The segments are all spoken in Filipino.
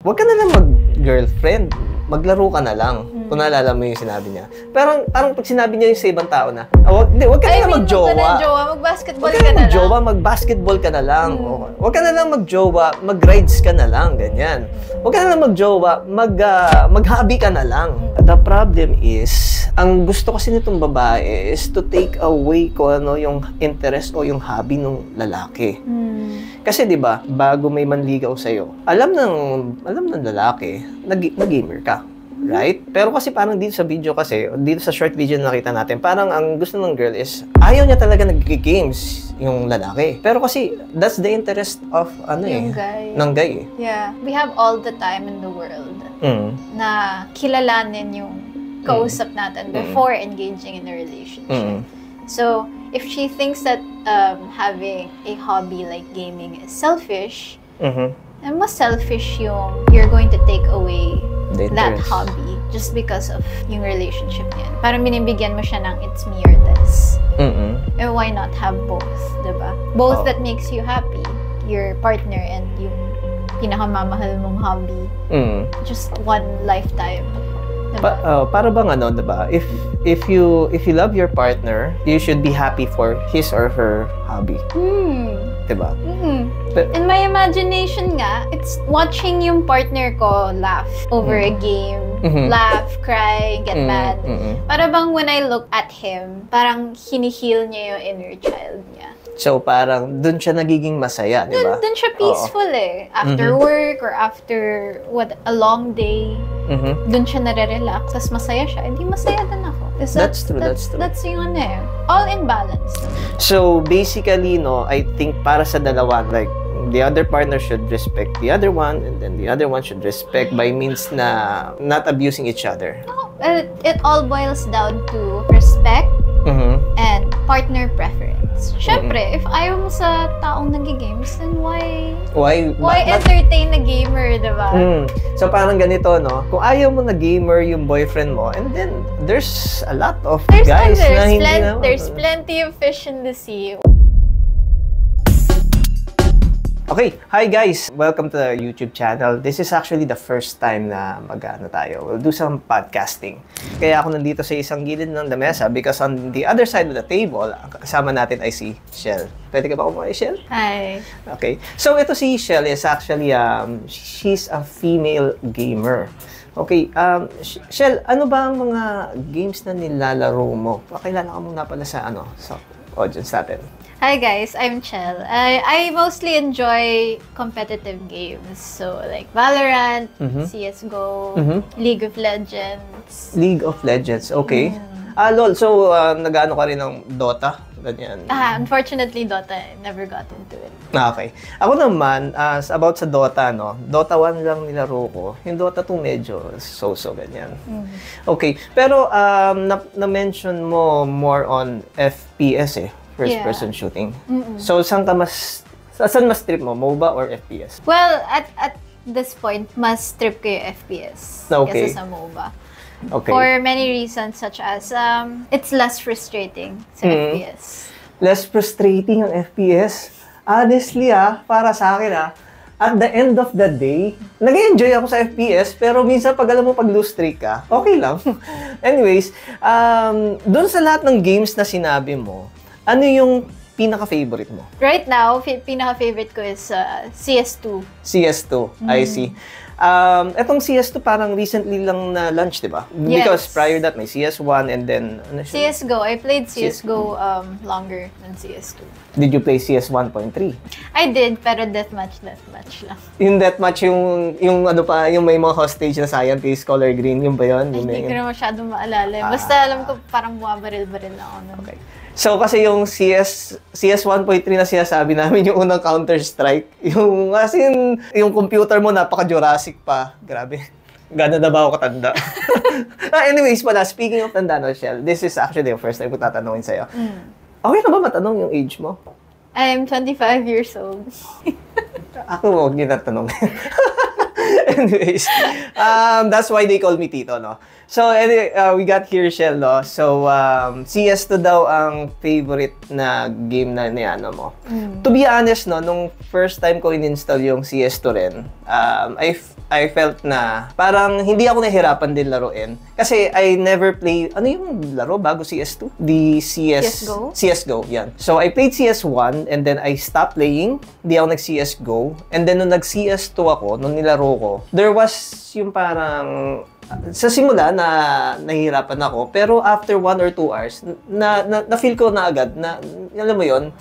Wag ka na lang mag-girlfriend. Maglaro ka na lang. Kung naalala mo yung sinabi niya. Parang pag sinabi niya yung sa ibang tao na, wag ka na lang mag-jowa. Mag-basketball ka na lang. Mag-jowa, mag-basketball ka na lang. Wag ka na lang mag-jowa, mag-rides ka na lang, ganyan. Wag ka na lang mag-jowa, mag-hobby ka na lang. The problem is, ang gusto kasi nitong babae is to take away kung ano yung interest o yung hobby ng lalaki. Kasi 'di ba, bago may manligaw sa iyo, alam ng lalaki, nag-gamer ka. Right? Pero kasi parang dito sa video kasi, dito sa short video na nakita natin, parang ang gusto ng girl is, ayaw niya talaga nag-games yung lalaki. Pero kasi, that's the interest of, ng guy. Yeah. We have all the time in the world na kilalanin yung kausap natin before engaging in a relationship. So, if she thinks that having a hobby like gaming is selfish, mas selfish yung you're going to take away that hobby just because of yung relationship niyan. Parang binibigyan mo siya ng it's me or this. And why not have both, diba? Both that makes you happy, your partner and yung pinakamamahal mong hobby. Just one lifetime. Diba? Para bang diba? If you love your partner, you should be happy for his or her hobby. Diba? In my imagination nga, it's watching yung partner ko laugh over a game, laugh, cry, get mad. Para bang when I look at him, parang hinihil niya yung inner child niya. So, parang dun siya nagiging masaya, di ba? Dun siya peaceful After work or after a long day, dun siya nare-relax, tas masaya siya. Hindi masaya din ako. That's true. That's yung all in balance. So, basically, I think para sa dalawa, like, the other partner should respect the other one, and then the other one should respect by means na not abusing each other. It all boils down to respect and partner preference. Siyempre, if ayaw mo sa taong nag-games, then why entertain a gamer, diba? So parang ganito, no? Kung ayaw mo na gamer yung boyfriend mo, and then there's a lot of guys na hindi naman. There's plenty of fish in the sea. Okay, hi guys! Welcome to the YouTube channel. This is actually the first time na tayo. We'll do some podcasting. Kaya ako nandito sa isang gilid ng lamesa because on the other side of the table, ang kasama natin ay si Shell. Pwede ka ba kumuha, Shell? Hi! Okay. So ito si Shell is actually, she's a female gamer. Okay, Shell, ano ba ang mga games na nilalaro mo? Pakilala ka muna pala sa audience natin. Hi guys, I'm Chell. I mostly enjoy competitive games. So like Valorant, CSGO, League of Legends. League of Legends, okay. LOL, so nag-ano ka rin ng Dota? Ganyan. Unfortunately, Dota, I never got into it. Okay. Ako naman, about sa Dota, Dota 1 lang nilaro ko. Yung Dota 2 medyo so-so, ganyan. Okay. Pero na-mention mo more on FPS first-person shooting. So, saan mas trip mo? MOBA or FPS? Well, at this point, mas trip ko yung FPS kaysa sa MOBA. Okay. For many reasons such as, it's less frustrating sa FPS. Less frustrating ang FPS? Honestly, para sa akin, at the end of the day, nag-enjoy ako sa FPS, pero minsan pag alam mo pag lose streak ka, okay lang. Anyways, doon sa lahat ng games na sinabi mo, ano yung pinaka-favorite mo? Right now, pinaka-favorite ko is CS2. CS2, I see. Etong CS2 parang recently lang na launch, di ba? Because prior that, may CS1 and then... CSGO. I played CSGO longer than CS2. Did you play CS 1.3? I did, pero deathmatch lang. Yung deathmatch, yung may mga hostage na scientist, color green, yung ba yun? Hindi ko na masyadong maalala. Basta alam ko parang bumabaril-baril na ako nun. Okay. So, kasi yung CS 1.3 na sinasabi namin, yung unang Counter-Strike, yung computer mo, napaka-Jurassic pa. Grabe. Gano'n na ba ako katanda? Anyways pala, speaking of tanda, Shell, this is actually the first time ko tatanungin sa'yo. Okay na ba matanong yung age mo? I am 25 years old. Ako, huwag niyo natanongin. anyways, that's why they call me Tito, no? So, anyway, we got here, Shell, no? So, CS2 daw ang favorite na game na niano mo. To be honest, no, nung first time ko in-install yung CS2 rin, I felt na parang hindi ako nahirapan din laruin. Kasi I never play, ano yung laro bago CS2? The CSGO? CSGO, yan. So, I played CS1 and then I stopped playing. Hindi ako nag-CSGO. And then, nung nag-CS2 ako, nung nilaro ko, there was yung parang sa simula na nahihirapan ako, pero after 1 or 2 hours, na-feel ko na agad na, alam mo yon.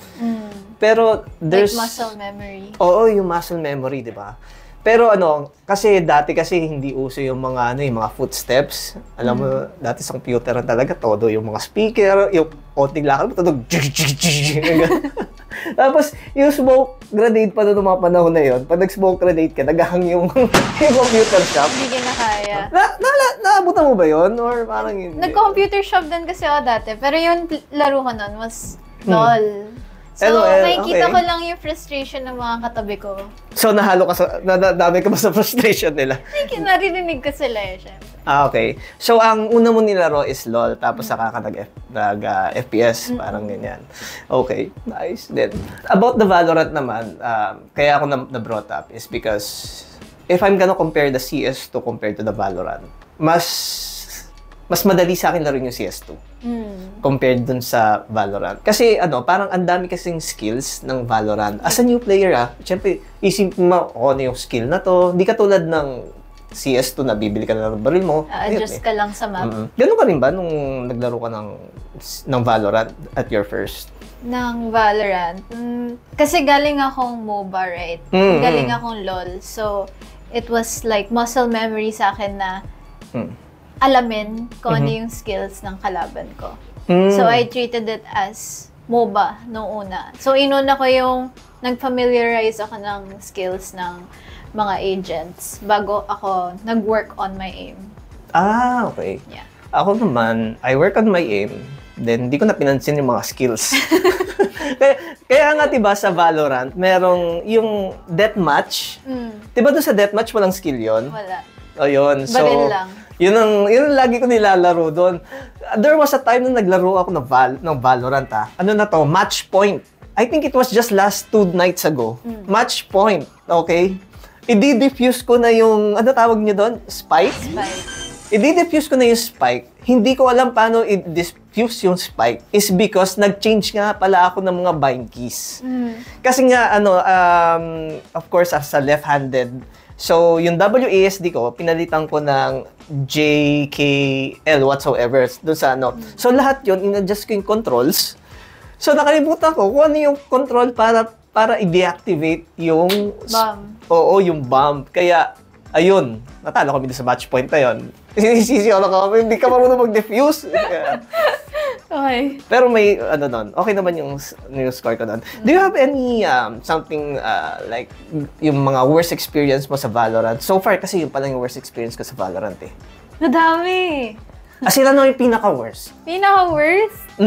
Pero there's... Like muscle memory. Oo, yung muscle memory, di ba? Pero kasi dati kasi hindi uso yung mga yung mga footsteps. Alam mo, dati sa computer talaga todo yung mga speaker, yung konting lakad mo todo. Tapos yung smoke grenade pa noong mga panahon na yon. Pag nag-smoke grenade ka, naghahang yung computer shop. Hindi ka na kaya. Naabutan mo ba yon or parang hindi? Nag-computer shop din kasi ako dati. Pero yung laro ko nun was LOL. So, LOL, nakikita okay. ko lang yung frustration ng mga katabi ko. So, nahalo ka nadami ka ba sa frustration nila? Narinig ko sila syempre. Okay. So, ang una mo nilaro is LOL, tapos saka ka nag-FPS, parang ganyan. Okay, nice. Then, about the Valorant naman, kaya ako na-brought up is because if I'm gonna compare the CS2 compared to the Valorant, mas madali sa akin laruin yung CS2 compared dun sa Valorant. Kasi parang ang dami kasing skills ng Valorant. As a new player, syempre, isip mo, ano yung skill na to. Hindi katulad ng CS2 na bibili ka na ng baril mo. Adjust ka lang sa map. Ganun ka rin ba nung naglaro ka ng Valorant at your first? Ng Valorant? Kasi galing akong MOBA, right? Galing akong LOL. So, it was like muscle memory sa akin na alamin kung ano yung skills ng kalaban ko. So, I treated it as MOBA noong una. So, inuna ko yung nag-familiarize ako ng skills ng mga agents bago ako nag-work on my aim. Okay. Yeah. Ako naman, I work on my aim, then hindi ko na pinansin yung mga skills. Kaya nga, diba, sa Valorant, merong yung deathmatch. Diba doon sa deathmatch, walang skill yon? Wala. O yun. So, baril lang. Yun ang lagi ko nilalaro doon. There was a time na naglaro ako ng Valorant, Ano na to? Match point. I think it was just last 2 nights ago. Match point. Okay? I-defuse ko na yung, ano tawag niyo doon? Spike? I-defuse ko na yung spike. Hindi ko alam paano i-defuse yung spike is because nag-change nga pala ako ng mga bind keys. Kasi nga, of course, as a left-handed, so, yung WASD ko, pinalitan ko ng JKL whatsoever doon sa So, lahat yun, in-adjust ko yung controls. So, nakalimutan ko kung ano yung control para i-deactivate yung bomb. Oo, yung bomb. Kaya, ayun, natalo kami doon sa match point na yun. Sinisisi ako kami, hindi ka marunong mag-defuse. Okay. Pero may, okay naman yung score ko doon. Do you have any, something, like, yung mga worst experience mo sa Valorant? So far, kasi yung palang yung worst experience ko sa Valorant, Madami. Sila yung pinaka-worst? Pinaka-worst?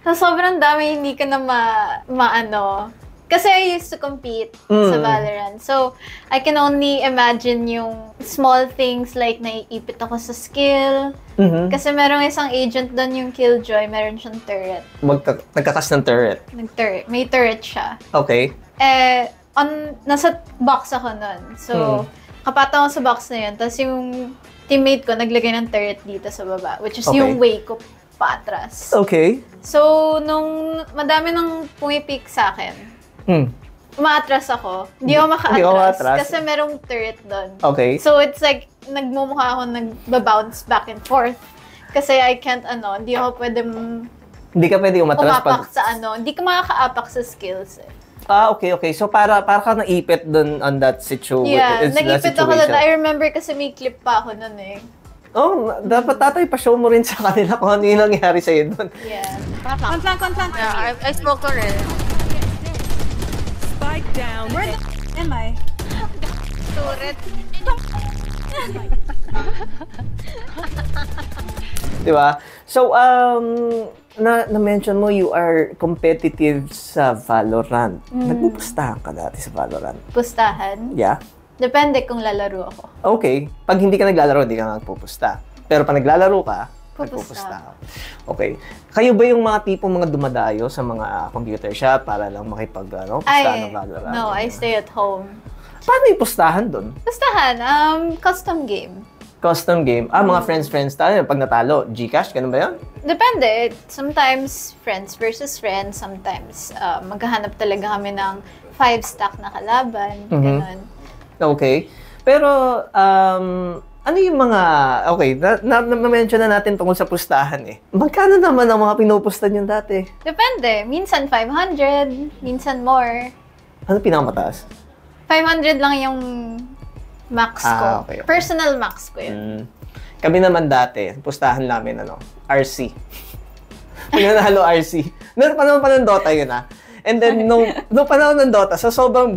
So, sobrang dami, hindi ka na maano. Kasi I used to compete sa Valorant. So, I can only imagine yung small things like naiipit ako sa skill. Kasi merong isang agent doon yung Killjoy, meron siyang turret. Nagkakas ng turret? May turret siya. Okay. Nasa box ako nun. So, kapatang ako sa box na yun. Tapos yung teammate ko naglagay ng turret dito sa baba, which is yung way ko paatras. Okay. So, nung madami nang pumipik sa akin, umaatras ako. Hindi ako maka-atras kasi merong turret doon. Okay. So, it's like, nagmumukha ako nag-bounce back and forth. Kasi I can't, hindi ako Hindi ka pwede umatras umapak sa hindi ka makaka-apak sa skills okay. So, para ka naipit doon on that situation. Yeah, nag-ipit ako doon. I remember kasi may clip pa ako doon dapat tatay pa-show mo rin sa kanila kung ano yung nangyari sa'yo doon. Yeah. Confront. Yeah, I spoke already. Spike down. Where the am I? Turret. Diba? So, na-mention mo you are competitive sa Valorant. Nagpupustahan ka dati sa Valorant? Pustahan? Yeah. Depende kung lalaro ako. Okay. Pag hindi ka naglalaro, hindi ka nagpupusta. Pero pag naglalaro ka, nagpupusta ka. Okay. Kayo ba yung mga tipong mga dumadayo sa mga computer shop para lang pustahan ng Valorant? No, I stay at home. Paano yung pustahan doon? Pustahan, custom game. Custom game? Mga friends tayo. Pag natalo, Gcash, ganun ba yun? Depende. Sometimes friends versus friends. Sometimes maghahanap talaga kami ng 5-stack na kalaban. Ganun. Okay. Pero, ano yung mga... Okay, na-mention na natin tungkol sa pustahan eh. Magkano naman ang mga pinupustan yun dati? Depende. Minsan 500, minsan more. Ano pinakamataas? 500 lang yung max ko. Okay. Personal max ko yun. Kami naman dati, pustahan namin, RC. Pinanalo RC. Noong panahon pa ng Dota yun And then, nung panahon ng Dota, sa sobrang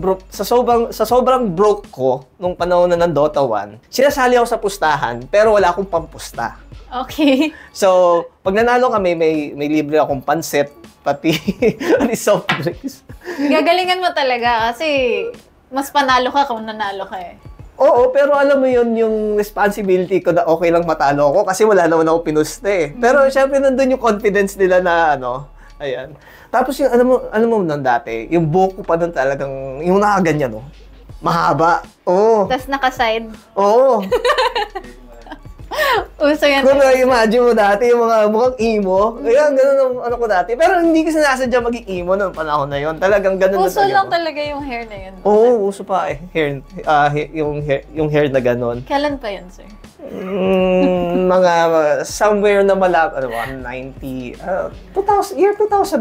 broke ko, nung panahon na ng Dota 1, sinasali ako sa pustahan, pero wala akong pampusta. Okay. So, pag nanalo kami, may libre akong pansit, pati soft drinks. Gagalingan mo talaga kasi mas panalo ka kung nanalo ka eh. Oo, pero alam mo yun, yung responsibility ko na okay lang matalo ako kasi wala naman ako pinusta eh. Pero syempre nandun yung confidence nila na ayan. Tapos yung, alam mo nung dati, yung buhok ko pa nun talagang, yung nakaganyan, mahaba. Oo. Tapos naka-side. Oo. Uso yan. Kung na-imagine mo dati, yung mga mukhang emo, ayan, ganun ang ko dati. Pero hindi ko sinasadya maging emo noong panahon na yun. Talagang ganun uso na lang talaga yung hair na yun. Oo, uso pa eh. Yung hair na ganun. Kailan pa yun, sir? Mga somewhere na malapit, 2000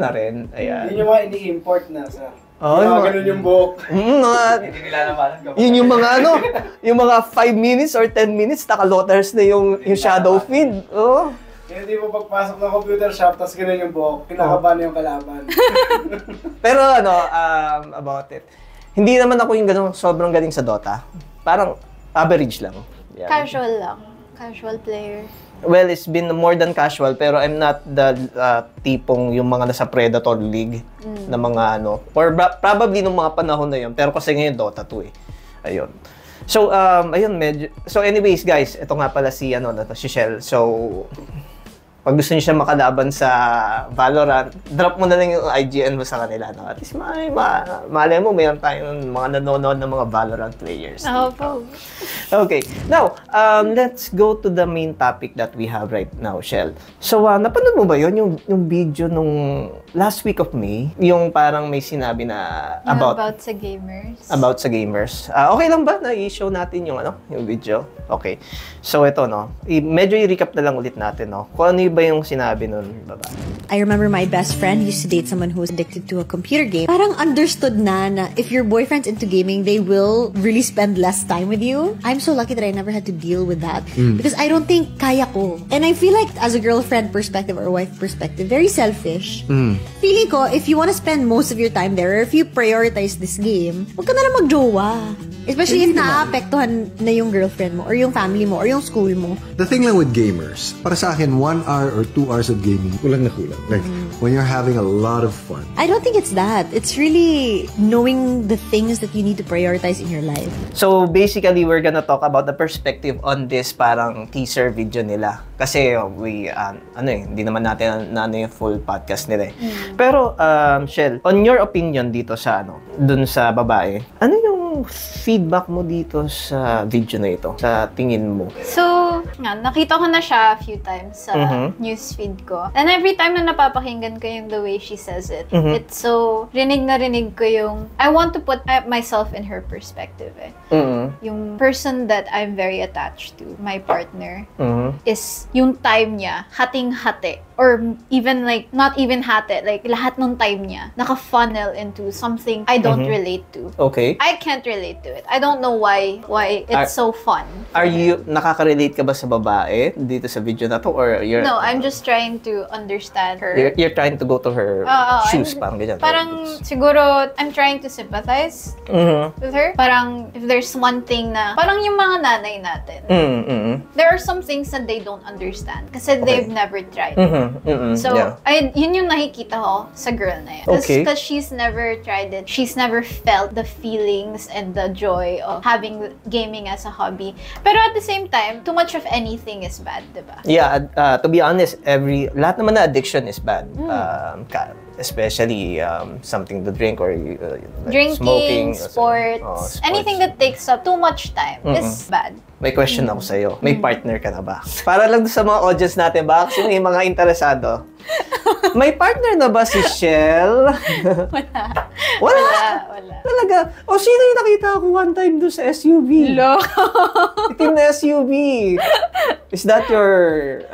na rin. Ayan. Yun yung mga ini-import na, sir. Ganun yung buhok. Hindi nila naman. Yun yung mga yung mga 5 minutes or 10 minutes, naka-lotters na yung shadow feed. Oh. Hindi mo pagpasok ng computer shop, tapos ganun yung buhok, kinakabahan na yung kalaban. Pero about it. Hindi naman ako yung ganun sobrang galing sa Dota. Parang average lang. Yeah. Casual lang. Casual player. Well, it's been more than casual, pero I'm not the tipong yung mga nasa Predator League na mga or probably nung mga panahon na yun, pero kasi ngayon Dota 2 eh. Ayun. So, ayun, medyo. So, anyways, guys, ito nga pala si Shell. So, pag gusto niyo siya makalaban sa Valorant, drop mo na lang yung IGN mo sa kanila. At least malay mo, mayroon tayong mga nanonood ng mga Valorant players. Po. Okay. Now, let's go to the main topic that we have right now, Shell. So, napanood mo ba yun? Yung video nung last week of May? Yung parang may sinabi na about sa gamers. About sa gamers. Okay lang ba na i-show natin yung video? Okay. So, ito, medyo i-recap na lang ulit natin, kung ano ba yung sinabi nun, baba? I remember my best friend used to date someone who was addicted to a computer game. Parang understood na if your boyfriend's into gaming, they will really spend less time with you. I'm so lucky that I never had to deal with that because I don't think kaya ko. And I feel like as a girlfriend perspective or wife perspective, very selfish. Feeling ko, if you want to spend most of your time there or if you prioritize this game, huwag ka na lang mag-jowa. Especially if naapektuhan na yung girlfriend mo or yung family mo or yung school mo. The thing lang with gamers, para sa akin, 1 hour or 2 hours of gaming, kulang na kulang. Like, when you're having a lot of fun. I don't think it's that. It's really knowing the things that you need to prioritize in your life. So, basically, we're gonna talk about the perspective on this parang teaser video nila. Kasi, hindi naman natin yung full podcast nila eh. Pero, Shell, on your opinion dito sa, dun sa babae, ano yung feedback mo dito sa video na ito, sa tingin mo? So, nakita ko na siya a few times sa newsfeed ko. And every time na napapakinggan ko yung the way she says it, it's so, rinig ko yung, I want to put myself in her perspective eh. Yung person that I'm very attached to, my partner, is yung time niya, hating-hati. Or even like, not even hati, like lahat ng time niya, naka-funnel into something I don't relate to. Okay. I can't relate to it. I don't know why it's so fun. Nakaka-relate ka ba ba sa babae dito sa video na to? Or you're... No, I'm just trying to understand her. You're trying to go to her shoes, parang ganyan. Parang siguro, I'm trying to sympathize with her. Parang if there's one thing na, parang yung mga nanay natin, there are some things that they don't understand kasi they've never tried. So, yun yung nakikita ko sa girl na yun. Because she's never tried it. She's never felt the feelings and the joy of having gaming as a hobby. Pero at the same time, too much of anything is bad, diba? Yeah, to be honest, lahat naman na addiction is bad. Especially something to drink or like drinking, smoking, sports, anything that takes up too much time is bad. May question ako sa'yo. May partner ka na ba? Para lang sa mga audience natin, baka kasi may mga interesado. May partner na ba si Shell? Wala. Talaga? O sino yung nakita ko one time doon sa SUV? Itim na SUV. Is that your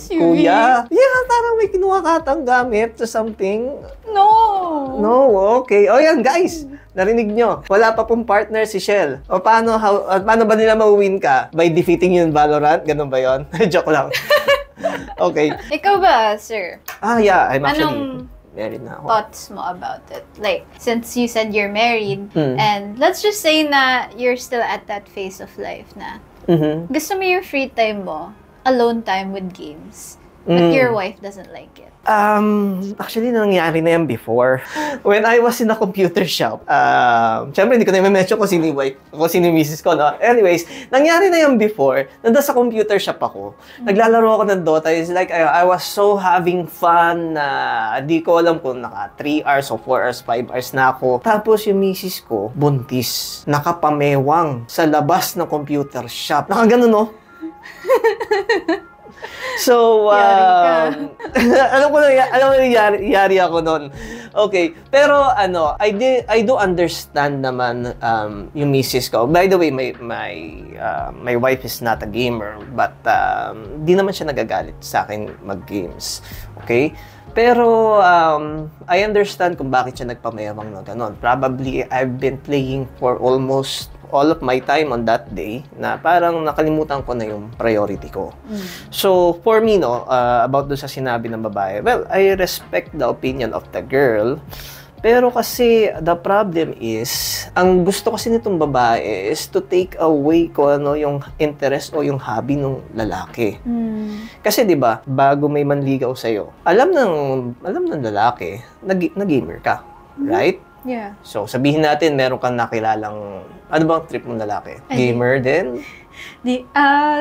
kuya? Yeah, parang may kinuha katang gamit to something. No, okay. O yan, guys. Narinig nyo. Wala pa pong partner si Shell. O paano ba nila mawin ka? By defeating yung Valorant? Ganun ba yun? Joke lang. Okay. Ikaw ba, sir? Yeah. I'm actually married na ako. Thoughts mo about it? Like, since you said you're married, and let's just say na you're still at that phase of life na gusto mo yung free time mo, alone time with games, but your wife doesn't like it. Actually, nangyari na yan before. When I was in a computer shop, syempre, hindi ko na i-mention kung sino yung wife, kung sino yung misis ko, no? Anyways, nangyari na yan before. Nandun sa computer shop ako. Naglalaro ako ng Dota. It's like, I was so having fun na di ko alam kung naka 3 hours o 4 hours, 5 hours na ako. Tapos yung misis ko, buntis. Nakapamewang sa labas ng computer shop. Nakaganon, no? So, alam ko yari ako noon. Okay, pero I do understand naman yung misis ko. By the way, my wife is not a gamer, but di naman siya nagagalit sa akin mag-games. Okay? Pero I understand kung bakit siya nagpamayabang na gano'n. Probably I've been playing for almost all of my time on that day na parang nakalimutan ko na yung priority ko. So, for me, about doon sa sinabi ng babae, well, I respect the opinion of the girl. Pero kasi, the problem is, ang gusto kasi nitong babae is to take away kung ano yung interest o yung hobby ng lalaki. Kasi 'di ba, bago may manligaw sa'yo, alam ng lalaki na gamer ka, right? Yeah. So, sabihin natin, meron kang nakilalang, ano bang trip mong lalaki? Gamer din?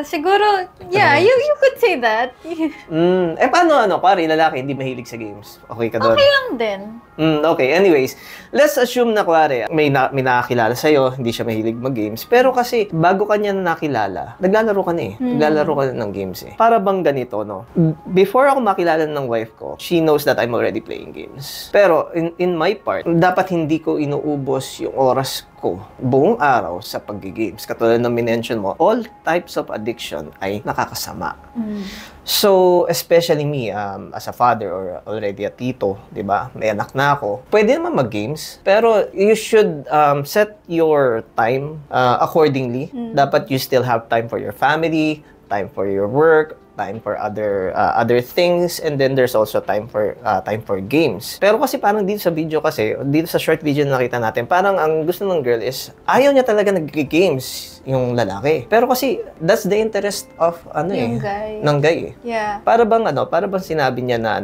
Siguro, yeah, you could say that. Paano, pare, lalaki, hindi mahilig sa games? Okay ka doon? Okay lang din. Okay, anyways, let's assume na, kuwari, may nakakilala sa'yo, hindi siya mahilig mag-games. Pero kasi, bago kanya nakilala, naglalaro ka na eh. Naglalaro ka na ng games eh. Para bang ganito, no? Before ako makilala ng wife ko, she knows that I'm already playing games. Pero, in my part, dapat hindi ko inuubos yung oras ko buong araw sa pag-games. Katulad ng minention mo, all types of addiction ay nakakasama. So, especially me, as a father or already a tito, di ba? May anak na ako. Pwede naman mag-games, pero you should set your time accordingly. Dapat you still have time for your family, time for your work, time for other things, and then there's also time for games. Pero kasi parang dito sa video kasi, dito sa short video na nakita natin, parang ang gusto ng girl is ayaw niya talaga nag-games yung lalaki. Pero kasi that's the interest of ng guy. Yeah. Para bang sinabi niya na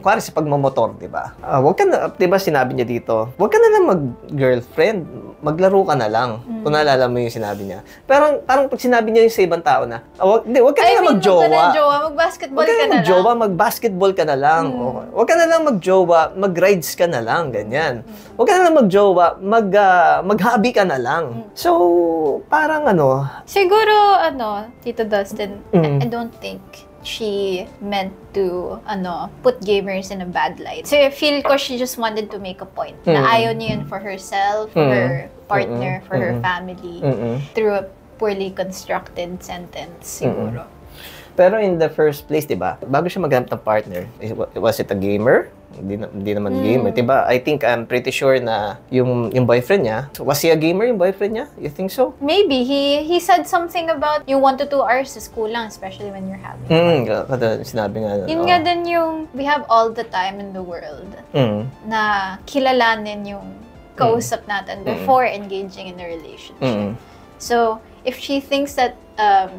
kuwari sa pagmamotor, 'di ba? Wag ka na, 'di ba sinabi niya dito, wag ka na lang mag-girlfriend, maglaro ka na lang. Kung naalala mo yung sinabi niya. Parang pag sinabi niya yung sa ibang tao na, wag ka na lang mag-jowa. Mag-basketball ka na lang. Mag-basketball ka na lang. Huwag ka na lang mag-jowa, mag-rides ka na lang, ganyan. Huwag ka na lang mag-jowa, mag-hobby ka na lang. So, parang siguro, Tito Dustin, I don't think she meant to, put gamers in a bad light. So, I feel ko she just wanted to make a point na ayaw niya yun for herself, for her partner, for her family, through a poorly constructed sentence, siguro. Pero in the first place, di ba, bago siya maghanap ng partner, was it a gamer? Hindi naman gamer. Diba? I think I'm pretty sure na yung boyfriend niya, was he a gamer yung boyfriend niya? You think so? Maybe. He said something about yung 1 to 2 hours is kulang, especially when you're having fun. Sinabi nga. Yun nga din yung we have all the time in the world na kilalanin yung kausap natin before engaging in a relationship. So, if she thinks that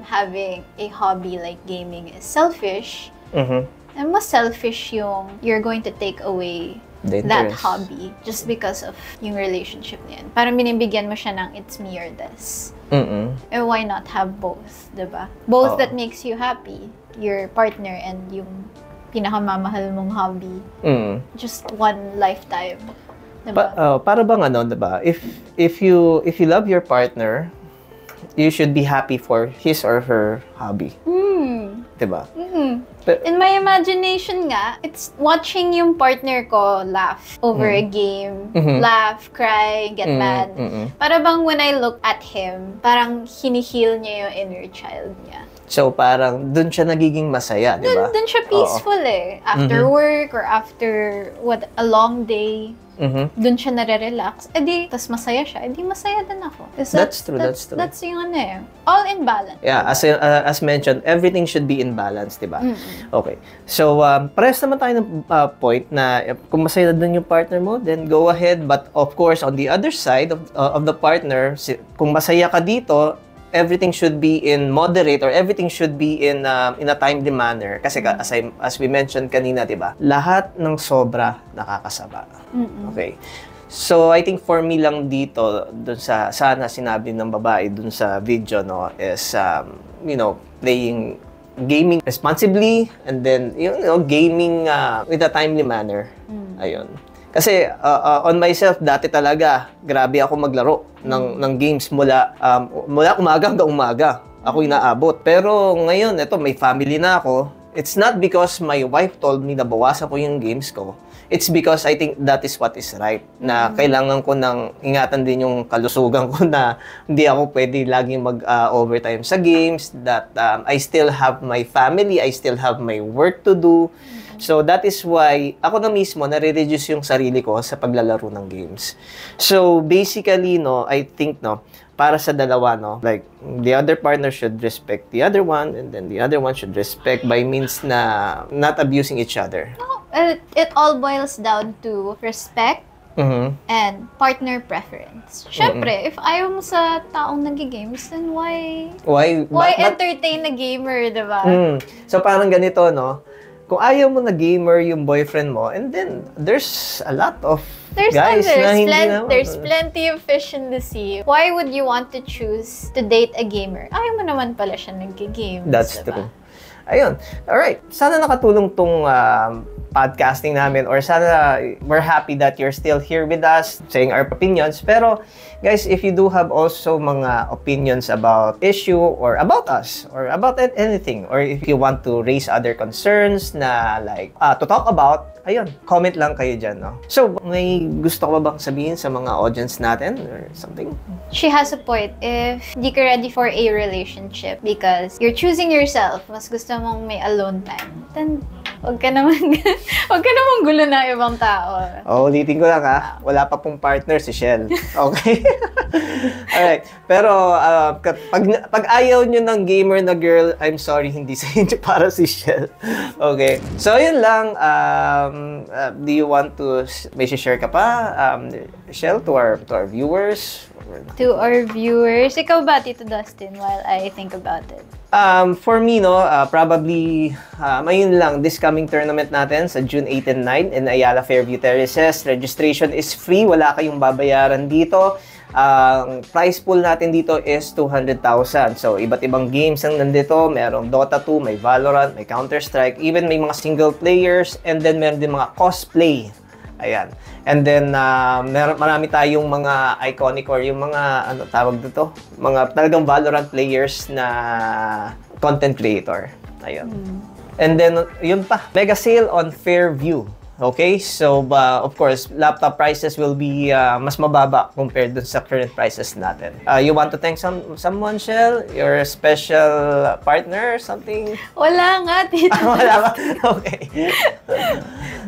having a hobby like gaming is selfish, and mas selfish yung you're going to take away that hobby just because of yung relationship niyan. Parang binibigyan mo siya ng it's me or this. And why not have both, diba? Both that makes you happy, your partner and yung pinakamamahal mong hobby. Just one lifetime. Diba? Para bang diba? If you love your partner, you should be happy for his or her hobby. Diba? In my imagination nga, it's watching yung partner ko laugh over a game, laugh, cry, get mad. Para bang when I look at him, parang hinihil niya yung inner child niya. So parang dun siya nagiging masaya, diba? Dun siya peaceful After work or after a long day. Doon siya nare-relax. Tas masaya siya. Masaya din ako. That's true. That's yung all in balance. Yeah, as mentioned, everything should be in balance, diba? Okay. So, parehas naman tayo ng point na kung masaya din yung partner mo, then go ahead. But of course, on the other side of the partner, kung masaya ka dito, everything should be in moderate or everything should be in a timely manner. Kasi as we mentioned kanina, diba? Lahat ng sobra nakakasama. Okay. So, I think for me lang dito, dun sa sana sinabi ng babae dun sa video, no, is, playing gaming responsibly and then, gaming with a timely manner. Ayun. Kasi on myself, dati talaga, grabe ako maglaro ng games mula umaga hanggang umaga. Ako inaabot. Pero ngayon, may family na ako. It's not because my wife told me na bawasan ko yung games ko. It's because I think that is what is right. Na kailangan ko nang ingatan din yung kalusugan ko na hindi ako pwede laging mag-overtime sa games. That I still have my family, I still have my work to do. So that is why ako na mismo nare-reduce yung sarili ko sa paglalaro ng games. So basically, I think, para sa dalawa, like the other partner should respect the other one and then the other one should respect by means na not abusing each other. It all boils down to respect and partner preference. Syempre, if ayaw mo sa taong nag-games, then why entertain a gamer, diba? So parang ganito, kung ayaw mo na gamer yung boyfriend mo, and then there's a lot of guys na hindi naman. There's plenty of fish in the sea. Why would you want to choose to date a gamer? Ayaw mo naman pala siya nag-games. That's diba? true. Ayun. Alright. Sana nakatulong tong podcasting namin or sana we're happy that you're still here with us saying our opinions. Pero guys, if you do have also mga opinions about issue or about us or about anything, or if you want to raise other concerns na like to talk about, ayun, comment lang kayo dyan, So, may gusto ka ba bang sabihin sa mga audience natin or something? She has a point. If di ka ready for a relationship because you're choosing yourself, mas gusto mong may alone time, then huwag ka naman gulo na ibang tao. Ulitin ko lang wala pa pong partner si Shell. Okay? Alright. Pero pag ayaw nyo ng gamer na girl, I'm sorry, hindi sa inyo para si Shell. Okay? So, yun lang. Do you want to, may share ka pa, Shell, to our viewers? To our viewers. Ikaw ba, Tito Dustin, while I think about it? For me, probably, ayun lang, this coming tournament natin sa June 8 and 9 in Ayala Fairview Terraces. Registration is free, wala kayong babayaran dito. Ang prize pool natin dito is 200,000. So, iba't ibang games ang nandito. Merong Dota 2, may Valorant, may Counter-Strike, even may mga single players, and then meron din mga cosplay. Ayan. And then, marami tayong mga iconic or yung mga, tawag dito? Mga talagang Valorant players na content creator. Ayun. And then, yun pa. Mega sale on Fairview. Okay? So, of course, laptop prices will be mas mababa compared dun sa current prices natin. You want to thank someone, Shell? Your special partner or something? Wala nga, tito. Wala ba? Okay.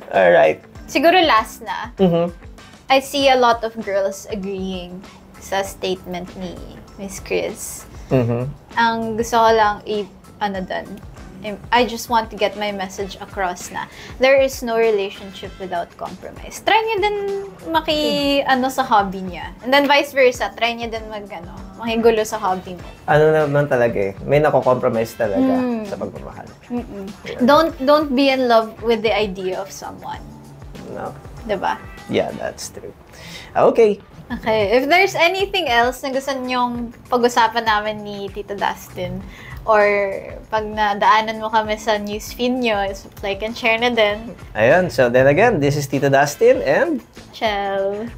Alright. Siguro last na. Mm-hmm. I see a lot of girls agreeing sa statement ni Miss Chris. Mm-hmm. Ang gusto ko lang I just want to get my message across na there is no relationship without compromise. Try niya din sa hobby niya. And then vice versa, try niya din makigulo sa hobby mo. Ano naman talaga may nako-compromise talaga sa pagmamahal. Yeah. Don't be in love with the idea of someone. No. Diba? Yeah, that's true. Okay. Okay. If there's anything else na gusto niyong pag-usapan namin ni Tito Dustin, or pag nadaanan mo kami sa newsfeed nyo, like and share na din. Ayun. So then again, this is Tito Dustin and Shell.